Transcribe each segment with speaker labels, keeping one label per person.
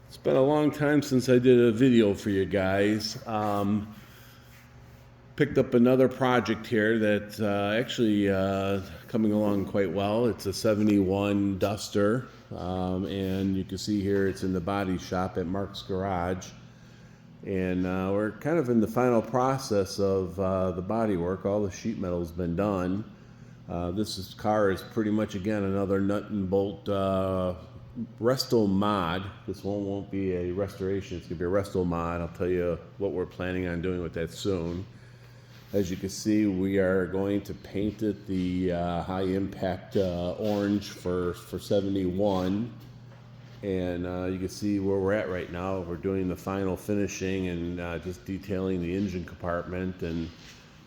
Speaker 1: It's been a long time since I did a video for you guys. Picked up another project here that's actually coming along quite well. It's a 71 Duster, and you can see here it's in the body shop at Mark's Garage. And we're kind of in the final process of the body work. All the sheet metal's been done. This car is pretty much, again, another nut and bolt Restomod. This one won't be a restoration, it's going to be a Restomod. I'll tell you what we're planning on doing with that soon. As you can see, we are going to paint it the high impact orange for 71. And you can see where we're at right now. We're doing the final finishing and just detailing the engine compartment and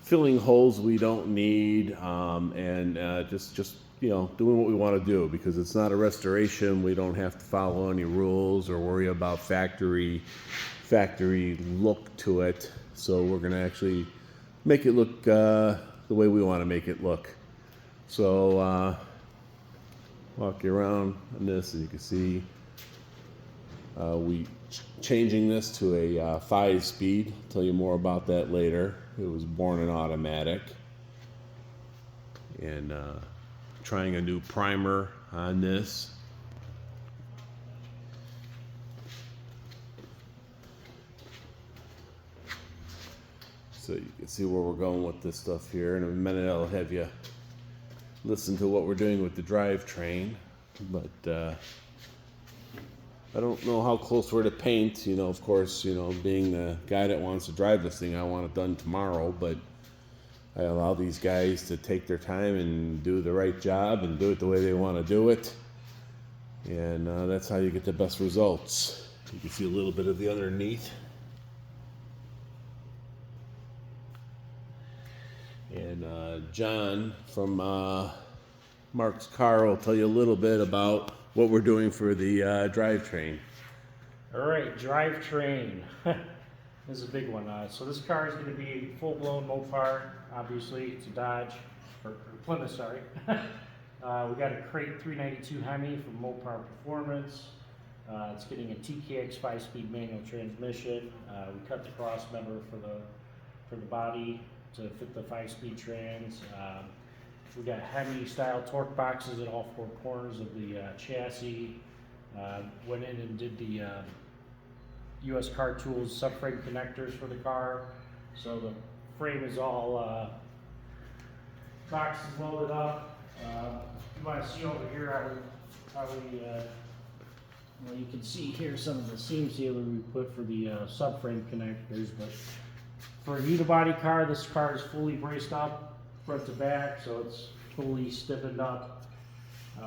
Speaker 1: filling holes we don't need, and just you know, doing what we want to do, because it's not a restoration. We don't have to follow any rules or worry about factory look to it. So we're going to actually make it look the way we want to make it look. So walk you around on this, and you can see we changing this to a 5-speed. I'll tell you more about that later. It was born in automatic. And trying a new primer on this. So you can see where we're going with this stuff here. In a minute I'll have you listen to what we're doing with the drivetrain. But I don't know how close we're to paint. You know, of course, you know, being the guy that wants to drive this thing, I want it done tomorrow, but I allow these guys to take their time and do the right job and do it the way they want to do it. And that's how you get the best results. You can see a little bit of the underneath. And John from Mark's Car will tell you a little bit about what we're doing for the drivetrain.
Speaker 2: All right, drivetrain. This is a big one. So this car is going to be full-blown Mopar. Obviously, it's a Dodge, or Plymouth, sorry. We got a crate 392 Hemi from Mopar Performance. It's getting a TKX 5-speed manual transmission. We cut the cross member for the body to fit the 5-speed trans. We got Hemi-style torque boxes at all 4 corners of the chassis. Went in and did the US Car Tools subframe connectors for the car. So the frame is all boxes loaded up. You want to see over here how we well, you can see here some of the seam sealer we put for the subframe connectors. But for a unibody car, this car is fully braced up front to back, so it's fully stiffened up. It's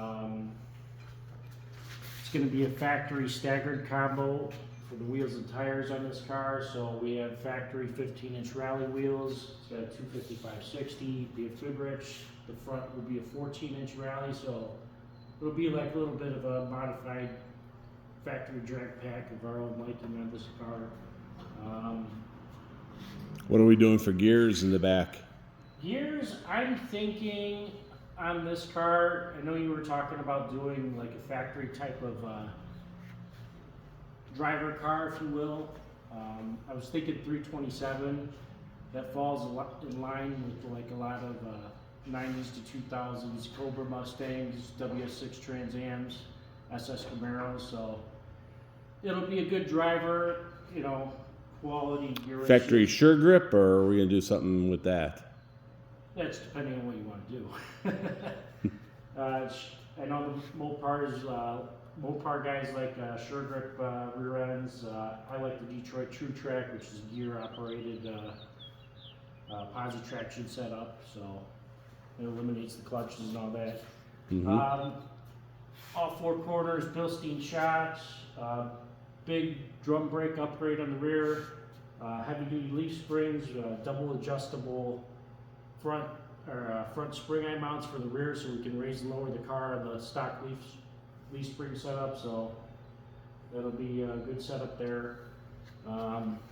Speaker 2: going to be a factory staggered combo for the wheels and tires on this car. So we have factory 15-inch rally wheels. It's got a 255/60, be a fib rich. The front will be a 14-inch rally, so it'll be like a little bit of a modified factory drag pack of our own liking on this car.
Speaker 1: What are we doing for gears in the back?
Speaker 2: Gears, I'm thinking on this car, I know you were talking about doing like a factory type of driver car, if you will. I was thinking 327. That falls in line with like a lot of 90s to 2000s Cobra Mustangs, WS6 Trans Ams, SS Camaros. So it'll be a good driver, you know, quality gear ratio.
Speaker 1: Factory sure grip, or are we going to do something with that?
Speaker 2: That's depending on what you want to do. I know the Mopar guys like sure grip rear ends. I like the Detroit True Track, which is a gear operated posi traction setup, so it eliminates the clutches and all that.
Speaker 1: Mm-hmm.
Speaker 2: All 4 corners, Bilstein shocks, big drum brake upgrade on the rear, heavy duty leaf springs, double adjustable front spring eye mounts for the rear, so we can raise and lower the car on the stock leaf spring setup. So that'll be a good setup there.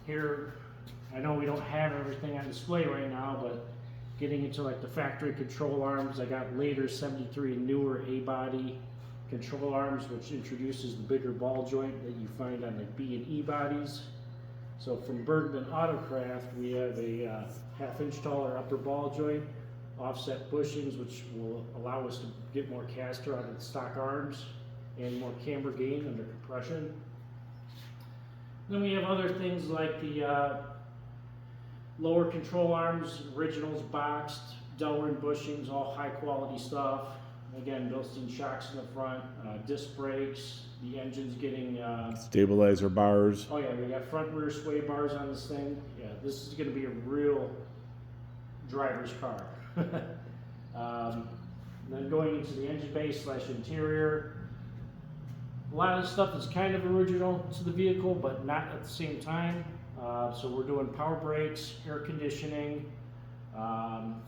Speaker 2: Here, I know we don't have everything on display right now, but getting into like the factory control arms, I got later 73 and newer A-body control arms, which introduces the bigger ball joint that you find on like B and E bodies. So from Bergman Autocraft, we have a half-inch taller upper ball joint, offset bushings, which will allow us to get more caster out of the stock arms and more camber gain under compression. Then we have other things like the lower control arms, originals boxed, Delrin bushings, all high quality stuff. Again, built-in shocks in the front, disc brakes, the engine's getting...
Speaker 1: Stabilizer bars.
Speaker 2: Oh yeah, we got front and rear sway bars on this thing. Yeah, this is going to be a real driver's car. Then going into the engine bay / interior, a lot of the stuff is kind of original to the vehicle, but not at the same time. So we're doing power brakes, air conditioning,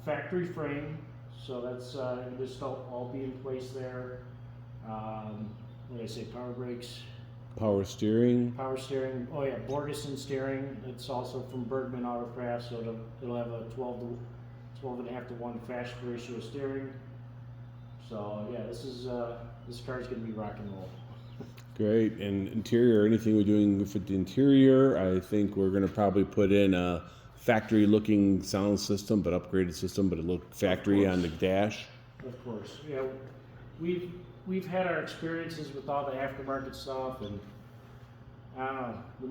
Speaker 2: factory frame. So that's just all be in place there. What did I say? Power brakes.
Speaker 1: Power steering.
Speaker 2: Power steering. Oh yeah, Borgeson steering. It's also from Bergman Autocraft, so it'll have a 12.5 to 1 fast ratio steering. So yeah, this car's gonna be rock and roll.
Speaker 1: Great. And interior, anything we're doing with the interior, I think we're gonna probably put in a factory looking sound system, but upgraded system, but it looked factory on the dash.
Speaker 2: Of course, yeah. We've had our experiences with all the aftermarket stuff, and I don't know, the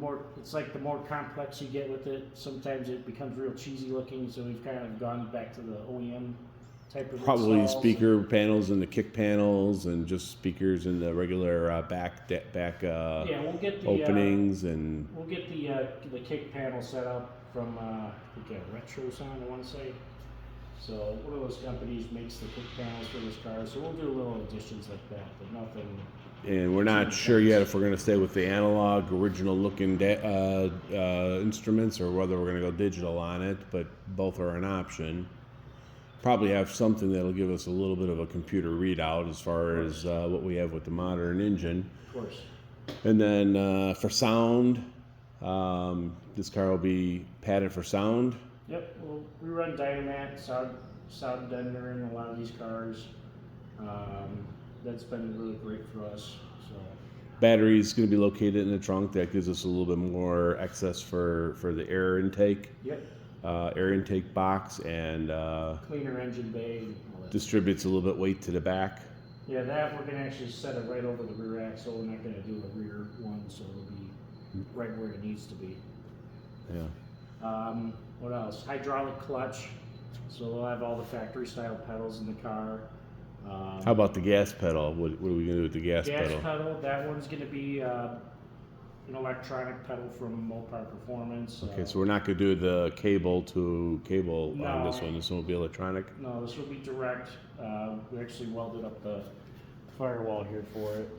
Speaker 2: more complex you get with it, sometimes it becomes real cheesy looking, so we've kind of gone back to the OEM type of
Speaker 1: Probably
Speaker 2: installs.
Speaker 1: speaker panels and the kick panels and just speakers in the regular back
Speaker 2: Yeah, we'll get the
Speaker 1: openings and
Speaker 2: we'll get the kick panel set up from I think Retro Sound, I want to say. So one of those companies makes the kick panels for this car, so we'll do little additions like that, but nothing.
Speaker 1: And we're not sure yet if we're going to stay with the analog, original looking instruments or whether we're going to go digital on it, but both are an option. Probably have something that'll give us a little bit of a computer readout as far as what we have with the modern engine.
Speaker 2: Of course.
Speaker 1: And then for sound, this car will be padded for sound.
Speaker 2: Yep, well, we run Dynamat, sound deadener in a lot of these cars. That's been really great for us. So
Speaker 1: Battery is going to be located in the trunk. That gives us a little bit more access for the air intake.
Speaker 2: yep,
Speaker 1: Air intake box and
Speaker 2: cleaner engine bay. And all that.
Speaker 1: distributes a little bit weight to the back.
Speaker 2: Yeah, that we're gonna actually set it right over the rear axle. We're not gonna do a rear one, so it'll be right where it needs to be.
Speaker 1: Yeah.
Speaker 2: What else? Hydraulic clutch. So we'll have all the factory style pedals in the car.
Speaker 1: How about the gas pedal? What are we going to do with the gas pedal?
Speaker 2: Gas pedal, that one's gonna be an electronic pedal from Mopar Performance.
Speaker 1: Okay, so we're not going to do the cable to cable on this
Speaker 2: No.
Speaker 1: one. This one will be electronic.
Speaker 2: No, this will be direct. We actually welded up the firewall here for it.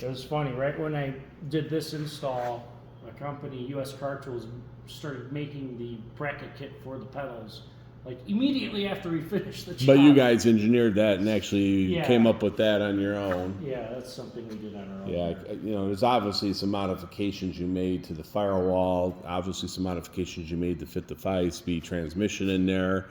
Speaker 2: It was funny, right when I did this install, a company, US Car Tools, started making the bracket kit for the pedals, like immediately after we finished the job.
Speaker 1: But you guys engineered that and actually
Speaker 2: Yeah.
Speaker 1: came up with that on your own.
Speaker 2: Yeah, that's something we did on our own.
Speaker 1: Yeah, you know, there's obviously some modifications you made to the firewall, obviously some modifications you made to fit the 5-speed transmission in there.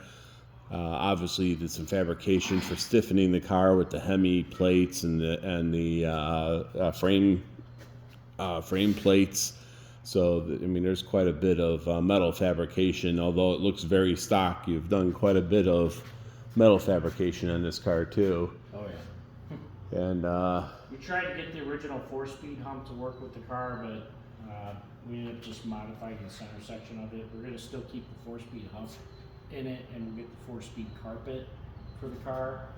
Speaker 1: Obviously, you did some fabrication for stiffening the car with the Hemi plates and the frame plates. So, I mean, there's quite a bit of metal fabrication. Although it looks very stock, you've done quite a bit of metal fabrication on this car too.
Speaker 2: Oh yeah.
Speaker 1: And
Speaker 2: We tried to get the original 4-speed hump to work with the car, but we ended up just modifying the center section of it. We're going to still keep the 4-speed hump in it, and we'll get the 4-speed carpet for the car,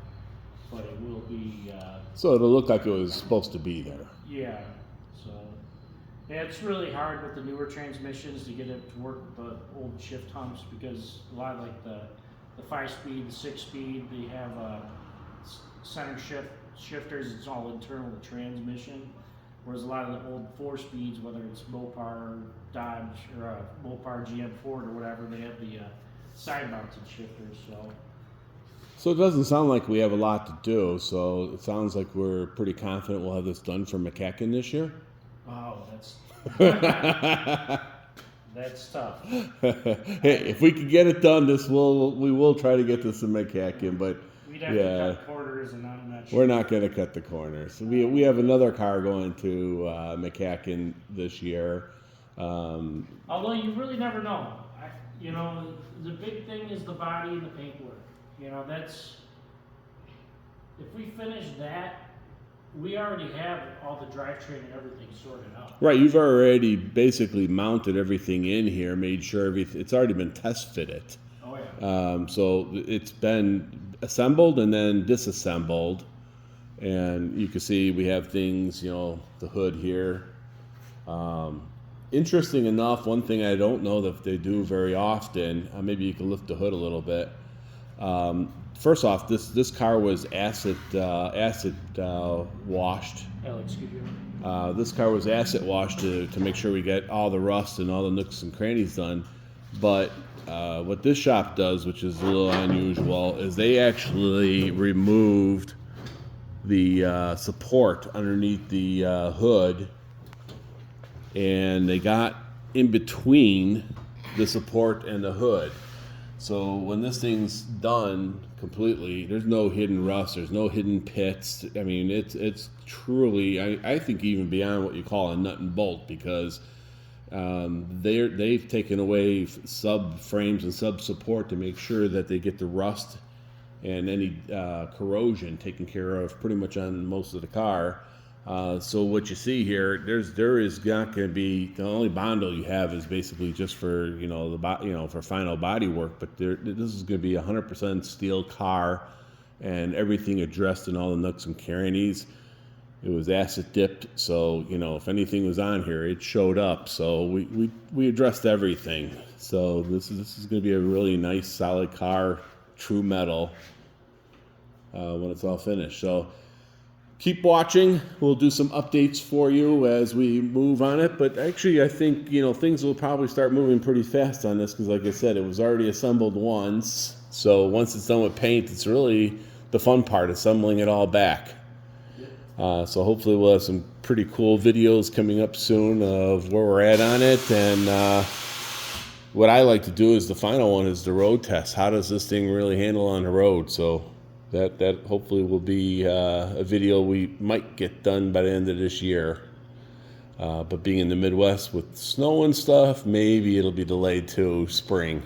Speaker 2: but it will be,
Speaker 1: so it'll look like it was supposed to be there.
Speaker 2: yeah, so, yeah, it's really hard with the newer transmissions to get it to work with the old shift humps, because a lot of like the 5-speed, the 6-speed, they have center shifters, it's all internal to transmission, whereas a lot of the old 4-speeds, whether it's Mopar, Dodge, or Mopar GM Ford or whatever, they have the side-mounted shifters, so.
Speaker 1: So it doesn't sound like we have a lot to do. So it sounds like we're pretty confident we'll have this done for McCacken this year.
Speaker 2: Oh, that's that's tough.
Speaker 1: Hey, if we could get it done, we will try to get this in McCacken. But
Speaker 2: we'd have
Speaker 1: Yeah.
Speaker 2: to cut corners, and I'm not sure.
Speaker 1: We're not going to cut the corners. We have another car going to McCacken this year.
Speaker 2: Although you really never know. You know, the big thing is the body and the paintwork. You know, that's, if we finish that, we already have all the drivetrain and everything sorted out.
Speaker 1: Right, you've already basically mounted everything in here, made sure everything, it's already been test fitted.
Speaker 2: Oh yeah.
Speaker 1: So it's been assembled and then disassembled. And you can see we have things, you know, the hood here. Interesting enough, one thing I don't know that they do very often, maybe you can lift the hood a little bit. First off, this car was acid washed.
Speaker 2: Alex, could you?
Speaker 1: This car was acid washed to make sure we get all the rust and all the nooks and crannies done. But what this shop does, which is a little unusual, is they actually removed the support underneath the hood, and they got in between the support and the hood. So when this thing's done completely, there's no hidden rust, there's no hidden pits. I mean, it's truly, I think, even beyond what you call a nut and bolt, because they've taken away sub frames and sub support to make sure that they get the rust and any corrosion taken care of pretty much on most of the car. So what you see here, there is not going to be, the only Bondo you have is basically just for, you know, for final body work. But this is going to be 100% steel car, and everything addressed in all the nooks and crannies. It was acid dipped, so, you know, if anything was on here, it showed up. So we addressed everything. So this is going to be a really nice, solid car, true metal, when it's all finished. So keep watching. We'll do some updates for you as we move on it. But actually, I think, you know, things will probably start moving pretty fast on this, because, like I said, it was already assembled once. So once it's done with paint, it's really the fun part, assembling it all back. So hopefully we'll have some pretty cool videos coming up soon of where we're at on it. And what I like to do is the final one is the road test. How does this thing really handle on the road? So that hopefully will be a video we might get done by the end of this year. But being in the Midwest with snow and stuff, maybe it'll be delayed to spring.